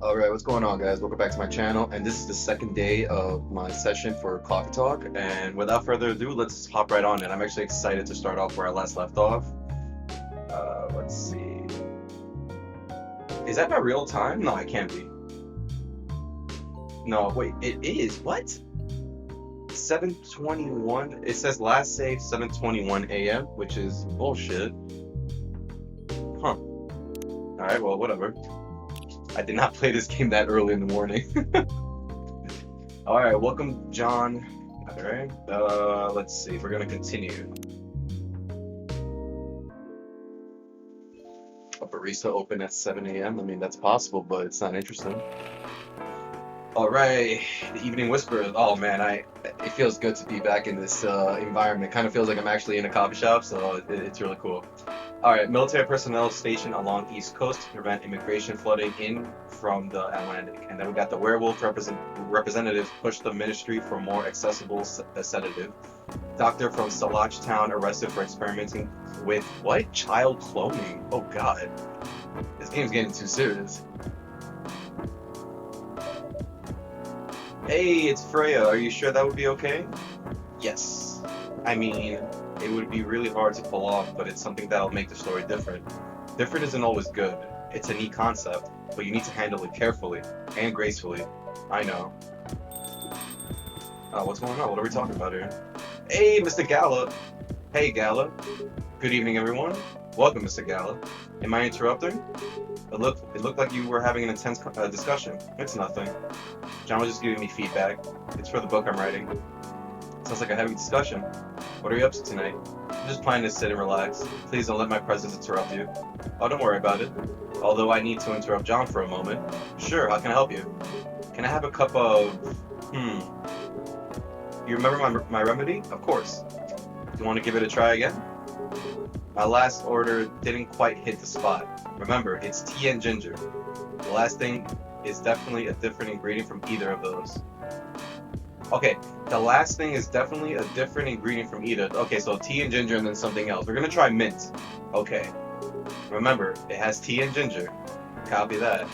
All right, what's going on, guys? Welcome back to my channel, and this is the second day of my session for Coffee Talk. And without further ado, let's hop right on it. I'm actually excited to start off where I last left off. Let's see. Is that my real time? No, it can't be. No, wait, it is. What? 7:21. It says last save 7:21 a.m., which is bullshit. Huh. All right, well, whatever. I did not play this game that early in the morning. All right, welcome, John. All right, let's see. We're gonna continue. A barista open at 7 a.m. I mean, that's possible, but it's not interesting. All right, the Evening Whisper. Oh man, it feels good to be back in this environment. Kind of feels like I'm actually in a coffee shop, so it's really cool. All right, military personnel stationed along East Coast to prevent immigration flooding in from the Atlantic. And then we got the werewolf representatives push the ministry for more accessible sedative. Doctor from Salach Town arrested for experimenting with what? Child cloning. Oh God, this game's getting too serious. Hey, it's Freya. Are you sure that would be okay? Yes. I mean, it would be really hard to pull off, but it's something that'll make the story different. Different isn't always good. It's a neat concept, but you need to handle it carefully and gracefully. I know. What's going on? What are we talking about here? Hey, Mr. Gala. Hey, Gala. Good evening, everyone. Welcome, Mr. Gala. Am I interrupting? It looked like you were having an intense discussion. It's nothing. John was just giving me feedback. It's for the book I'm writing. Sounds like a heavy discussion. What are you up to tonight? I'm just planning to sit and relax. Please don't let my presence interrupt you. Oh, don't worry about it. Although I need to interrupt John for a moment. Sure, how can I help you? Can I have a cup of... You remember my remedy? Of course. Do you want to give it a try again? My last order didn't quite hit the spot. Remember, it's tea and ginger. The last thing is definitely a different ingredient from either of those. Okay, the last thing is definitely a different ingredient from either. Okay, so tea and ginger and then something else. We're gonna try mint. Okay. Remember, it has tea and ginger. Copy that.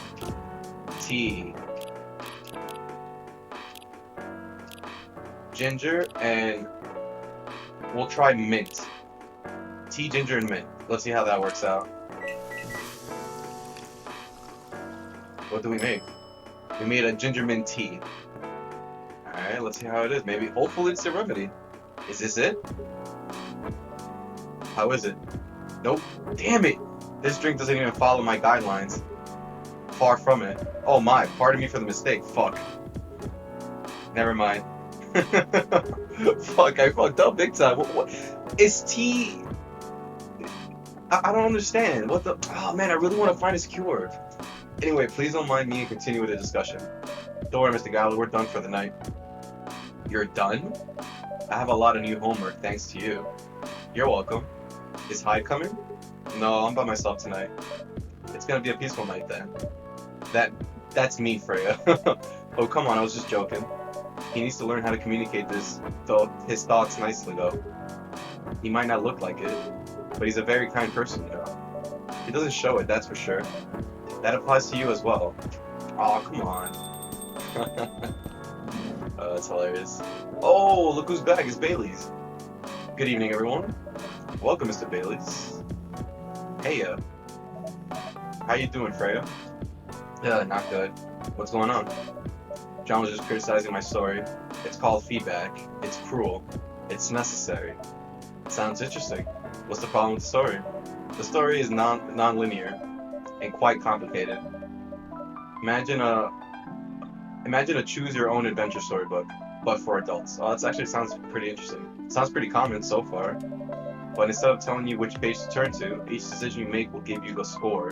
Tea, ginger, and we'll try mint. Tea, ginger, and mint. Let's see how that works out. What do we make? We made a ginger mint tea. Alright, let's see how it is. Maybe, hopefully it's a remedy. Is this it? How is it? Nope. Damn it! This drink doesn't even follow my guidelines. Far from it. Oh my, pardon me for the mistake. Fuck. Never mind. Fuck, I fucked up big time. What? Is tea... I don't understand. What the... Oh man, I really want to find a cure. Anyway, please don't mind me and continue with the discussion. Don't worry, Mr. Gala, we're done for the night. You're done? I have a lot of new homework thanks to you. You're welcome. Is Hyde coming? No, I'm by myself tonight. It's gonna be a peaceful night then. That's me, Freya. Oh, come on, I was just joking. He needs to learn how to communicate his thoughts nicely, though. He might not look like it, but he's a very kind person, you know. He doesn't show it, that's for sure. That applies to you as well. Aw, come on. That's hilarious. Oh, look who's back, it's Bailey's. Good evening, everyone. Welcome, Mr. Bailey's. Hey, how you doing, Freya? Not good. What's going on? John was just criticizing my story. It's called feedback. It's cruel. It's necessary. Sounds interesting. What's the problem with the story? The story is non-linear and quite complicated. Imagine a choose-your-own-adventure storybook, but for adults. Oh, that actually sounds pretty interesting. Sounds pretty common so far. But instead of telling you which page to turn to, each decision you make will give you a score.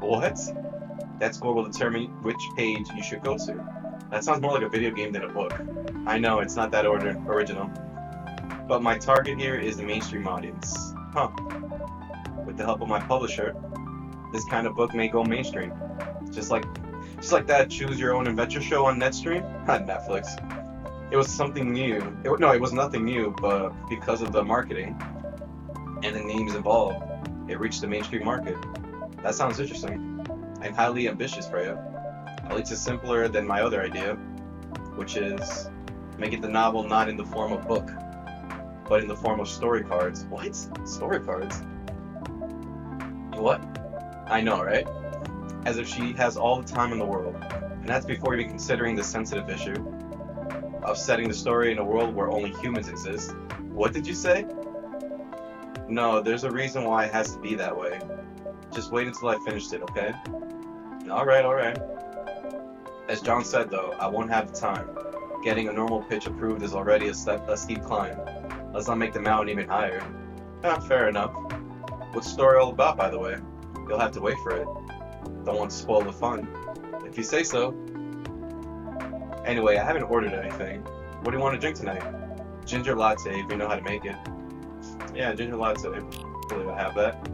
What? That score will determine which page you should go to. That sounds more like a video game than a book. I know, it's not that original. But my target here is the mainstream audience. Huh. With the help of my publisher, this kind of book may go mainstream. Just like that Choose Your Own Adventure show on Netstream, on Netflix. It was something new. It was nothing new, but because of the marketing and the names involved, it reached the mainstream market. That sounds interesting and highly ambitious, Freya. At least it's simpler than my other idea, which is making the novel not in the form of book, but in the form of story cards. What? Story cards? What? I know, right? As if she has all the time in the world. And that's before even considering the sensitive issue of setting the story in a world where only humans exist. What did you say? No, there's a reason why it has to be that way. Just wait until I finished it, okay? Alright, alright. As John said though, I won't have the time. Getting a normal pitch approved is already a steep climb. Let's not make the mountain even higher. Fair enough. What's the story all about, by the way? You'll have to wait for it. Don't want to spoil the fun. If you say so. Anyway, I haven't ordered anything. What do you want to drink tonight? Ginger latte, if you know how to make it. Yeah, ginger latte. I believe I have that.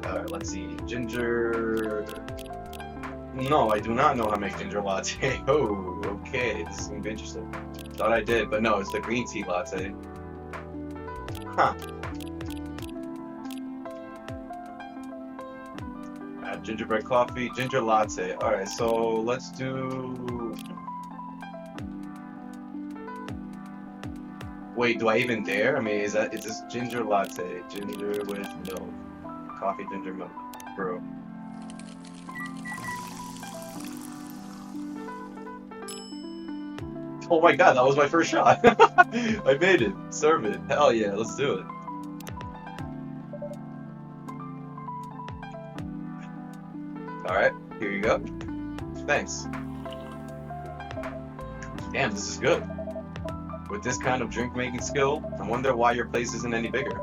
Alright, let's see. Ginger... No, I do not know how to make ginger latte. Oh, okay. This is going to be interesting. Thought I did, but no, it's the green tea latte. Huh. Gingerbread coffee, ginger latte. Alright, so let's do... Wait, do I even dare? I mean, is this ginger latte? Ginger with milk. Coffee, ginger, milk. Bro. Oh my god, that was my first shot. I made it. Serve it. Hell yeah, let's do it. Alright, here you go. Thanks. Damn, this is good. With this kind of drink making skill, I wonder why your place isn't any bigger.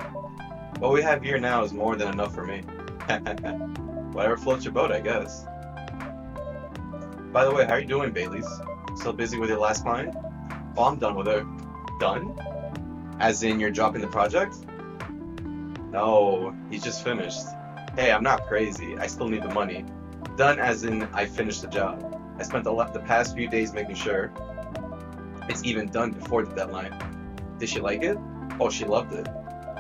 What we have here now is more than enough for me. Whatever floats your boat, I guess. By the way, how are you doing, Bailey's? Still busy with your last client? Oh, I'm done with her. Done? As in you're dropping the project? No, he's just finished. Hey, I'm not crazy. I still need the money. Done as in I finished the job. I spent the past few days making sure it's even done before the deadline. Did she like it? Oh, she loved it.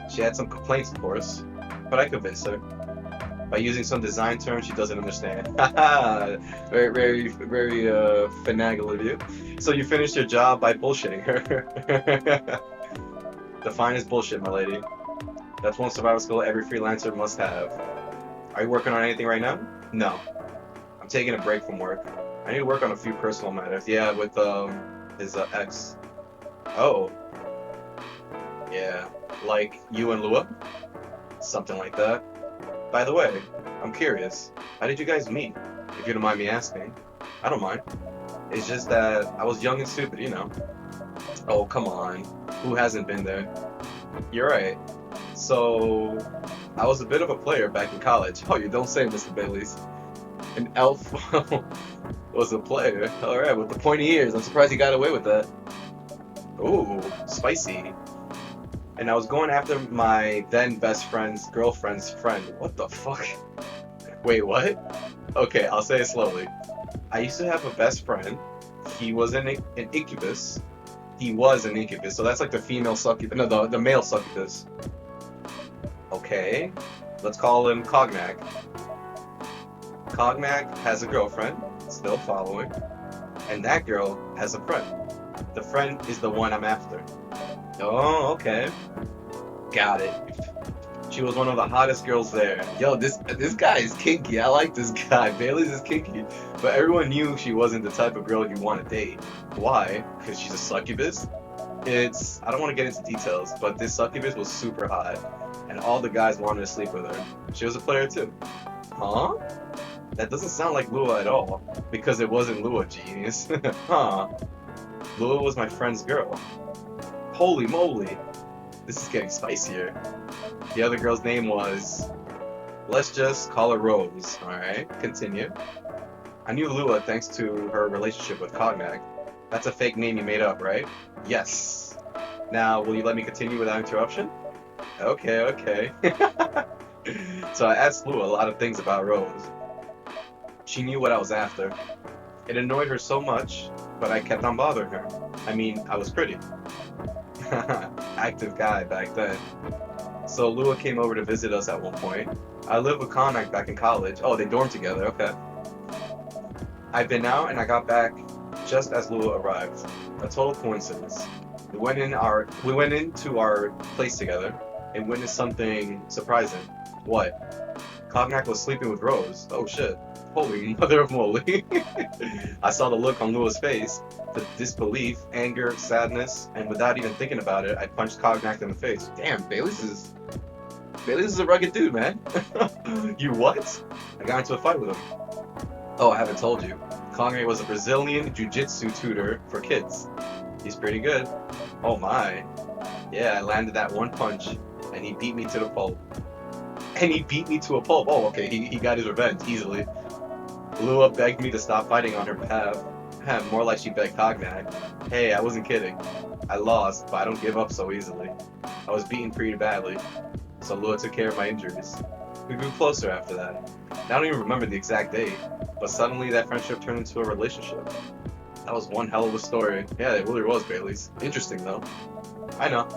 She had some complaints, of course, but I convinced her. By using some design terms she doesn't understand. Very, very, very finagle of you. So you finished your job by bullshitting her. The finest bullshit, my lady. That's one survival skill every freelancer must have. Are you working on anything right now? No. I'm taking a break from work. I need to work on a few personal matters. Yeah, with his ex. Oh. Yeah. Like you and Lua? Something like that. By the way, I'm curious. How did you guys meet? If you don't mind me asking. I don't mind. It's just that I was young and stupid, you know. Oh, come on. Who hasn't been there? You're right. So, I was a bit of a player back in college. Oh, you don't say, Mr. Bailey's. An elf was a player. Alright, with the pointy ears. I'm surprised he got away with that. Ooh, spicy. And I was going after my then best friend's girlfriend's friend. What the fuck? Wait, what? Okay, I'll say it slowly. I used to have a best friend. He was an incubus. He was an incubus, so that's like the female succubus. No, the male succubus. Okay, let's call him Cognac. Cognac has a girlfriend, still following, and that girl has a friend. The friend is the one I'm after. Oh, okay. Got it. She was one of the hottest girls there. Yo, this guy is kinky. I like this guy. Bailey's is kinky. But everyone knew she wasn't the type of girl you want to date. Why? Because she's a succubus? I don't want to get into details, but this succubus was super hot. And all the guys wanted to sleep with her. She was a player too. Huh? That doesn't sound like Lua at all. Because it wasn't Lua, genius. Huh. Lua was my friend's girl. Holy moly. This is getting spicier. The other girl's name was... Let's just call her Rose. Alright, continue. I knew Lua thanks to her relationship with Cognac. That's a fake name you made up, right? Yes. Now, will you let me continue without interruption? Okay, okay. So I asked Lua a lot of things about Rose. She knew what I was after. It annoyed her so much, but I kept on bothering her. I mean, I was pretty. Active guy back then. So Lua came over to visit us at one point. I lived with Cognac back in college. Oh, they dormed together, okay. I've been out and I got back just as Lua arrived. A total coincidence. We went into our place together and witnessed something surprising. What? Cognac was sleeping with Rose. Oh shit. Holy mother of moly. I saw the look on Lua's face, the disbelief, anger, sadness, and without even thinking about it, I punched Cognac in the face. Damn, Bailey's is a rugged dude, man. You what? I got into a fight with him. Oh, I haven't told you. Cognac was a Brazilian jiu-jitsu tutor for kids. He's pretty good. Oh my. Yeah, I landed that one punch, and he beat me to the pulp. Oh, okay, he got his revenge easily. Lua begged me to stop fighting on her behalf. More like she begged Cognac. Hey, I wasn't kidding. I lost, but I don't give up so easily. I was beaten pretty badly, so Lua took care of my injuries. We grew closer after that. I don't even remember the exact date, but suddenly that friendship turned into a relationship. That was one hell of a story. Yeah, it really was, Bailey's. Interesting, though. I know.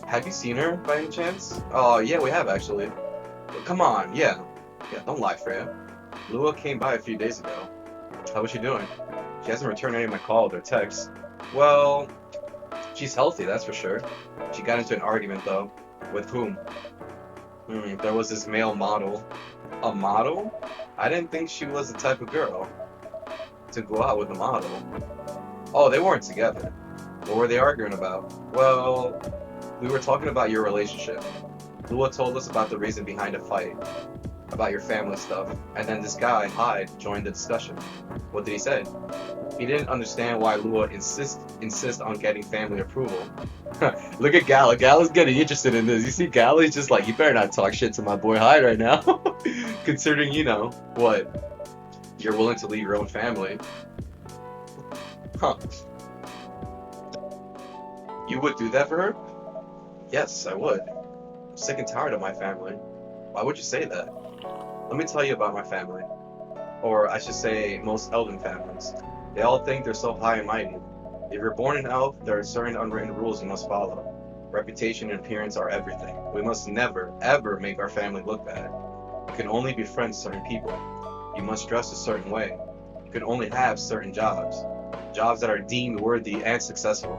Have you seen her, by any chance? Oh, yeah, we have, actually. Come on, yeah. Yeah, don't lie, Freya. Lua came by a few days ago. How was she doing? She hasn't returned any of my calls or texts. Well, she's healthy, that's for sure. She got into an argument, though. With whom? There was this male model. A model? I didn't think she was the type of girl to go out with a model. Oh, they weren't together. What were they arguing about? Well, we were talking about your relationship. Lua told us about the reason behind a fight, about your family stuff, and then this guy, Hyde, joined the discussion. What did he say? He didn't understand why Lua insist on getting family approval. Look at Gala. Gala's getting interested in this. You see, Gala's just like, you better not talk shit to my boy Hyde right now. Considering, what? You're willing to leave your own family. Huh. You would do that for her? Yes, I would. I'm sick and tired of my family. Why would you say that? Let me tell you about my family. Or I should say, most elven families. They all think they're so high and mighty. If you're born an elf, there are certain unwritten rules you must follow. Reputation and appearance are everything. We must never, ever make our family look bad. You can only befriend certain people. You must dress a certain way. You can only have certain jobs. Jobs that are deemed worthy and successful.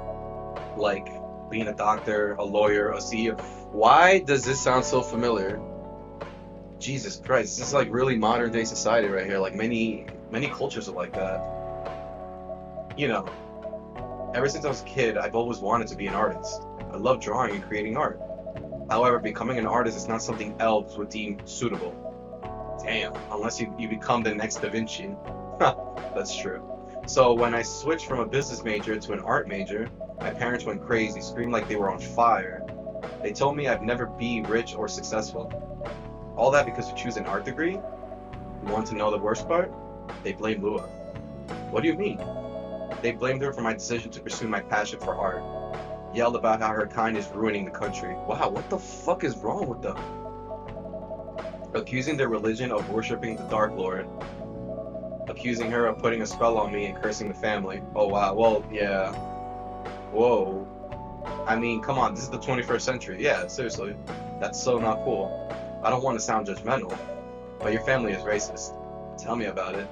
Like being a doctor, a lawyer, a CEO. Why does this sound so familiar? Jesus Christ, this is like really modern day society right here. Like many cultures are like that. Ever since I was a kid, I've always wanted to be an artist. I love drawing and creating art. However, becoming an artist is not something elves would deem suitable. Damn, unless you become the next Da Vinci. That's true. So when I switched from a business major to an art major, my parents went crazy, screamed like they were on fire. They told me I'd never be rich or successful. All that because you choose an art degree? You want to know the worst part? They blamed Lua. What do you mean? They blamed her for my decision to pursue my passion for art. Yelled about how her kind is ruining the country. Wow, what the fuck is wrong with them? Accusing their religion of worshipping the Dark Lord. Accusing her of putting a spell on me and cursing the family. Oh wow, well, yeah. Whoa. I mean, come on, this is the 21st century. Yeah, seriously. That's so not cool. I don't want to sound judgmental, but your family is racist. Tell me about it.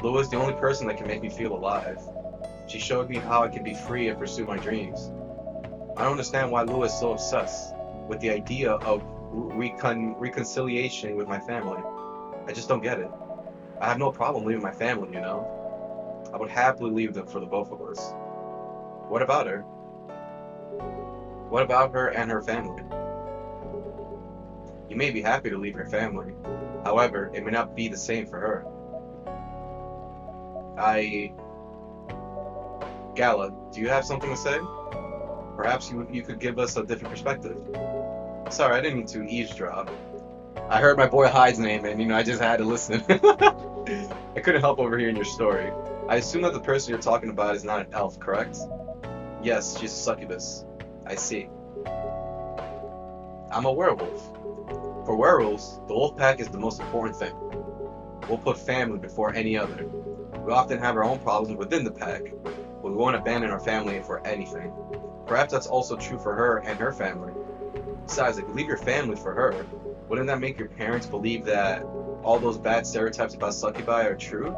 Lua is the only person that can make me feel alive. She showed me how I can be free and pursue my dreams. I don't understand why Lua is so obsessed with the idea of reconciliation with my family. I just don't get it. I have no problem leaving my family, I would happily leave them for the both of us. What about her? What about her and her family? You may be happy to leave your family. However, it may not be the same for her. Gala, do you have something to say? Perhaps you could give us a different perspective. Sorry, I didn't mean to eavesdrop. I heard my boy Hyde's name and, I just had to listen. I couldn't help overhearing your story. I assume that the person you're talking about is not an elf, correct? Yes, she's a succubus. I see. I'm a werewolf. For werewolves, the wolf pack is the most important thing. We'll put family before any other. We often have our own problems within the pack, but we won't abandon our family for anything. Perhaps that's also true for her and her family. Besides, if you leave your family for her, wouldn't that make your parents believe that all those bad stereotypes about succubi are true,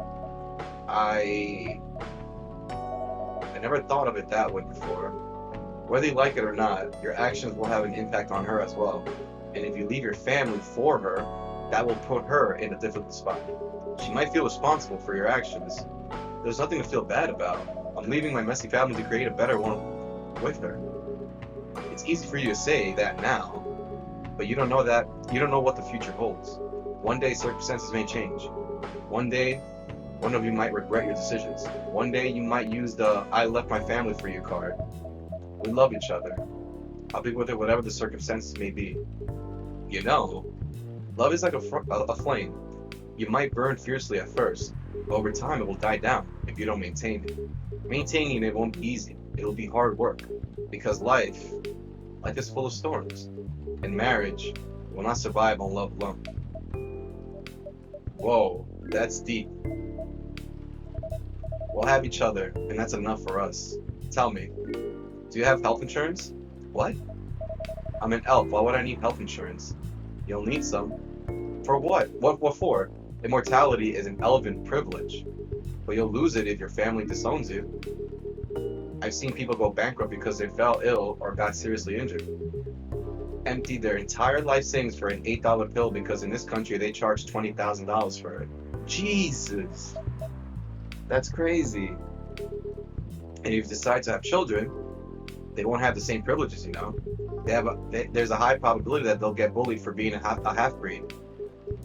I I never thought of it that way before. Whether you like it or not, your actions will have an impact on her as well. And if you leave your family for her, that will put her in a difficult spot. She might feel responsible for your actions. There's nothing to feel bad about. I'm leaving my messy family to create a better one with her. It's easy for you to say that now, but you don't know what the future holds. One day circumstances may change. One day one of you might regret your decisions. One day you might use the I left my family for you card. We love each other. I'll be with her whatever the circumstances may be. You know, love is like a flame. You might burn fiercely at first, but over time it will die down if you don't maintain it. Maintaining it won't be easy. It'll be hard work because life is full of storms, and marriage will not survive on love alone. Whoa, that's deep. We'll have each other, and that's enough for us. Tell me, do you have health insurance? What? I'm an elf. Why would I need health insurance? You'll need some. For what? What for? Immortality is an elven privilege, but you'll lose it if your family disowns you. I've seen people go bankrupt because they fell ill or got seriously injured. Emptied their entire life savings for an $8 pill because in this country they charge $20,000 for it. Jesus, that's crazy. And if you decide to have children, they won't have the same privileges, you know. There's a high probability that they'll get bullied for being a half-breed.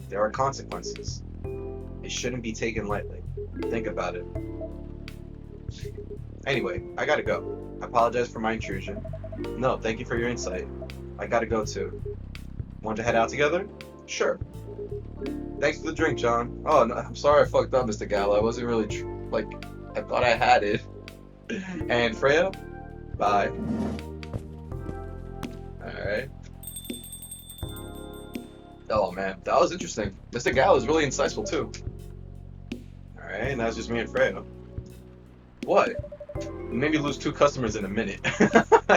There are consequences. It shouldn't be taken lightly. Think about it. Anyway, I gotta go. I apologize for my intrusion. No, thank you for your insight. I gotta go too. Want to head out together? Sure. Thanks for the drink, John. Oh, no, I'm sorry I fucked up, Mr. Gala. I wasn't really, I thought I had it. And Freya? Bye. Alright. Oh man, that was interesting. Mr. Gala is really insightful too. Alright, now it's just me and Freya. What? You made me lose 2 customers in a minute.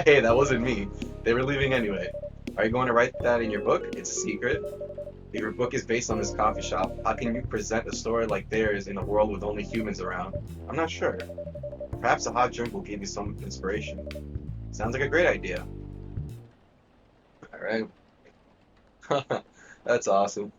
Hey, that wasn't me. They were leaving anyway. Are you going to write that in your book? It's a secret. If your book is based on this coffee shop, how can you present a story like theirs in a world with only humans around? I'm not sure. Perhaps a hot drink will give you some inspiration. Sounds like a great idea. Alright. That's awesome.